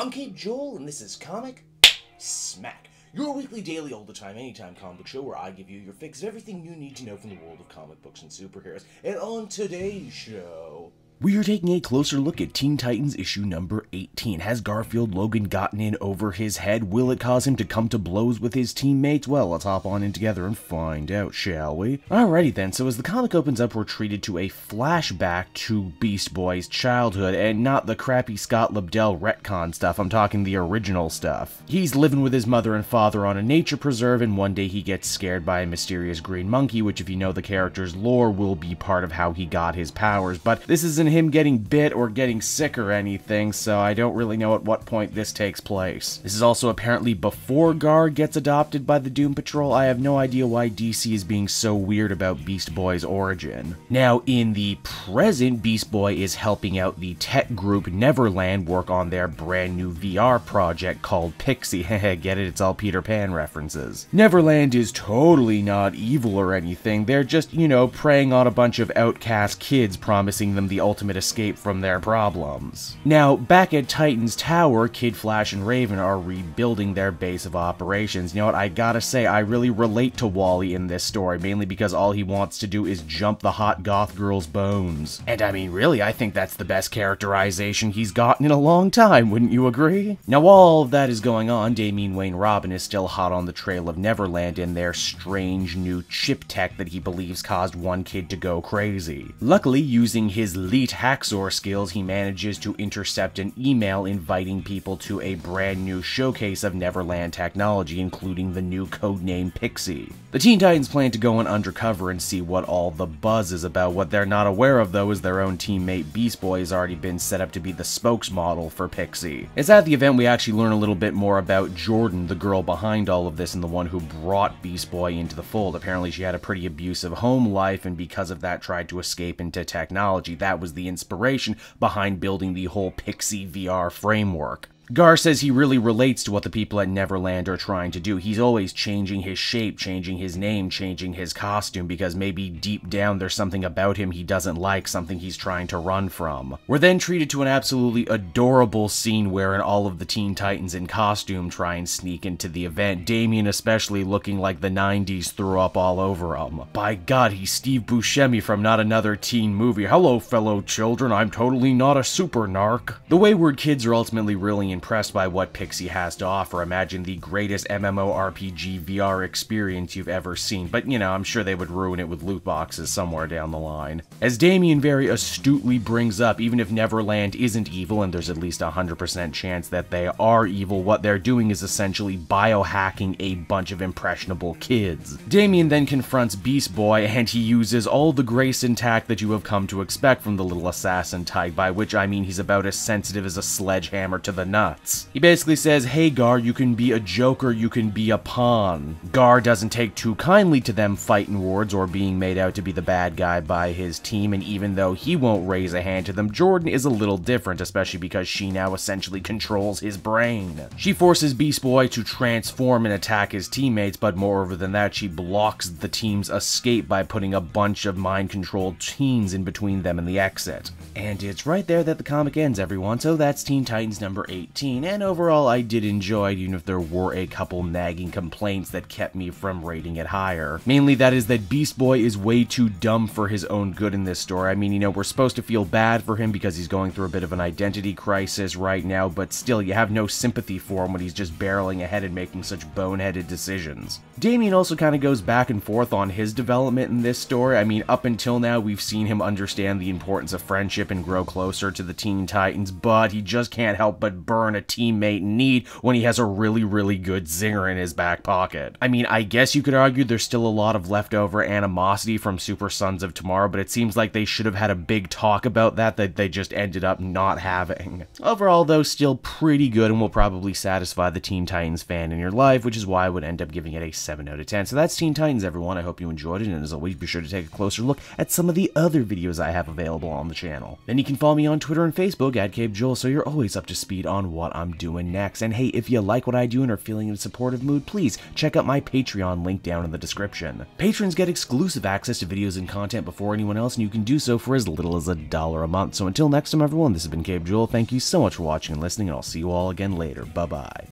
I'm Cape Joel, and this is Comic Smack, your weekly, daily, all the time, anytime comic book show where I give you your fix of everything you need to know from the world of comic books and superheroes. And on today's show, we are taking a closer look at Teen Titans issue number 18. Has Garfield Logan gotten in over his head? Will it cause him to come to blows with his teammates? Well, let's hop on in together and find out, shall we? Alrighty then, so as the comic opens up, we're treated to a flashback to Beast Boy's childhood, and not the crappy Scott Lobdell retcon stuff, I'm talking the original stuff. He's living with his mother and father on a nature preserve, and one day he gets scared by a mysterious green monkey, which if you know the character's lore will be part of how he got his powers, but this isn't him getting bit or getting sick or anything, so I don't really know at what point this takes place. This is also apparently before Gar gets adopted by the Doom Patrol. I have no idea why DC is being so weird about Beast Boy's origin. Now, in the present, Beast Boy is helping out the tech group Nevrland work on their brand new VR project called Pixie. Get it? It's all Peter Pan references. Nevrland is totally not evil or anything. They're just, you know, preying on a bunch of outcast kids, promising them the ultimate escape from their problems. Now, back at Titan's Tower, Kid Flash and Raven are rebuilding their base of operations. You know what, I gotta say, I really relate to Wally in this story, mainly because all he wants to do is jump the hot goth girl's bones. And I mean, really, I think that's the best characterization he's gotten in a long time, wouldn't you agree? Now, while all of that is going on, Damian Wayne Robin is still hot on the trail of Neverland and their strange new chip tech that he believes caused one kid to go crazy. Luckily, using his elite hacksaw skills, he manages to intercept an email inviting people to a brand new showcase of Neverland technology, including the new codename Pixie. The Teen Titans plan to go in undercover and see what all the buzz is about. What they're not aware of, though, is their own teammate Beast Boy has already been set up to be the spokesmodel for Pixie. It's at the event we actually learn a little bit more about Jordan, the girl behind all of this and the one who brought Beast Boy into the fold. Apparently she had a pretty abusive home life and because of that tried to escape into technology. That was the inspiration behind building the whole Pixie VR framework. Gar says he really relates to what the people at Neverland are trying to do. He's always changing his shape, changing his name, changing his costume, because maybe deep down there's something about him he doesn't like, something he's trying to run from. We're then treated to an absolutely adorable scene wherein all of the Teen Titans in costume try and sneak into the event, Damian especially looking like the 90s threw up all over him. By God, he's Steve Buscemi from Not Another Teen Movie. Hello, fellow children, I'm totally not a super narc. The Wayward kids are ultimately really impressed by what Pixie has to offer. Imagine the greatest MMORPG VR experience you've ever seen, but you know, I'm sure they would ruin it with loot boxes somewhere down the line. As Damian very astutely brings up, even if Neverland isn't evil, and there's at least a 100% chance that they are evil, what they're doing is essentially biohacking a bunch of impressionable kids. Damian then confronts Beast Boy, and he uses all the grace and tact that you have come to expect from the little assassin type, by which I mean he's about as sensitive as a sledgehammer to the nuts. He basically says, hey Gar, you can be a joker, you can be a pawn. Gar doesn't take too kindly to them fighting words or being made out to be the bad guy by his team, and even though he won't raise a hand to them, Jordan is a little different, especially because she now essentially controls his brain. She forces Beast Boy to transform and attack his teammates, but moreover than that, she blocks the team's escape by putting a bunch of mind-controlled teens in between them and the exit. And it's right there that the comic ends, everyone, so that's Teen Titans number 18. And overall I did enjoy it, even if there were a couple nagging complaints that kept me from rating it higher. Mainly that is that Beast Boy is way too dumb for his own good in this story. I mean, you know, we're supposed to feel bad for him because he's going through a bit of an identity crisis right now, but still, you have no sympathy for him when he's just barreling ahead and making such boneheaded decisions. Damian also kind of goes back and forth on his development in this story. I mean, up until now, we've seen him understand the importance of friendship and grow closer to the Teen Titans, but he just can't help but burn a teammate in need when he has a really good zinger in his back pocket. I mean, I guess you could argue there's still a lot of leftover animosity from Super Sons of Tomorrow, but it seems like they should have had a big talk about that they just ended up not having. Overall, though, still pretty good and will probably satisfy the Teen Titans fan in your life, which is why I would end up giving it a 7 out of 10. So that's Teen Titans, everyone. I hope you enjoyed it, and as always, be sure to take a closer look at some of the other videos I have available on the channel. Then you can follow me on Twitter and Facebook at Cape Joel, so you're always up to speed on on what I'm doing next. And hey, if you like what I do and are feeling in a supportive mood, please check out my Patreon link down in the description. Patrons get exclusive access to videos and content before anyone else, and you can do so for as little as $1 a month. So until next time, everyone, this has been Cape Joel. Thank you so much for watching and listening, and I'll see you all again later. Bye-bye.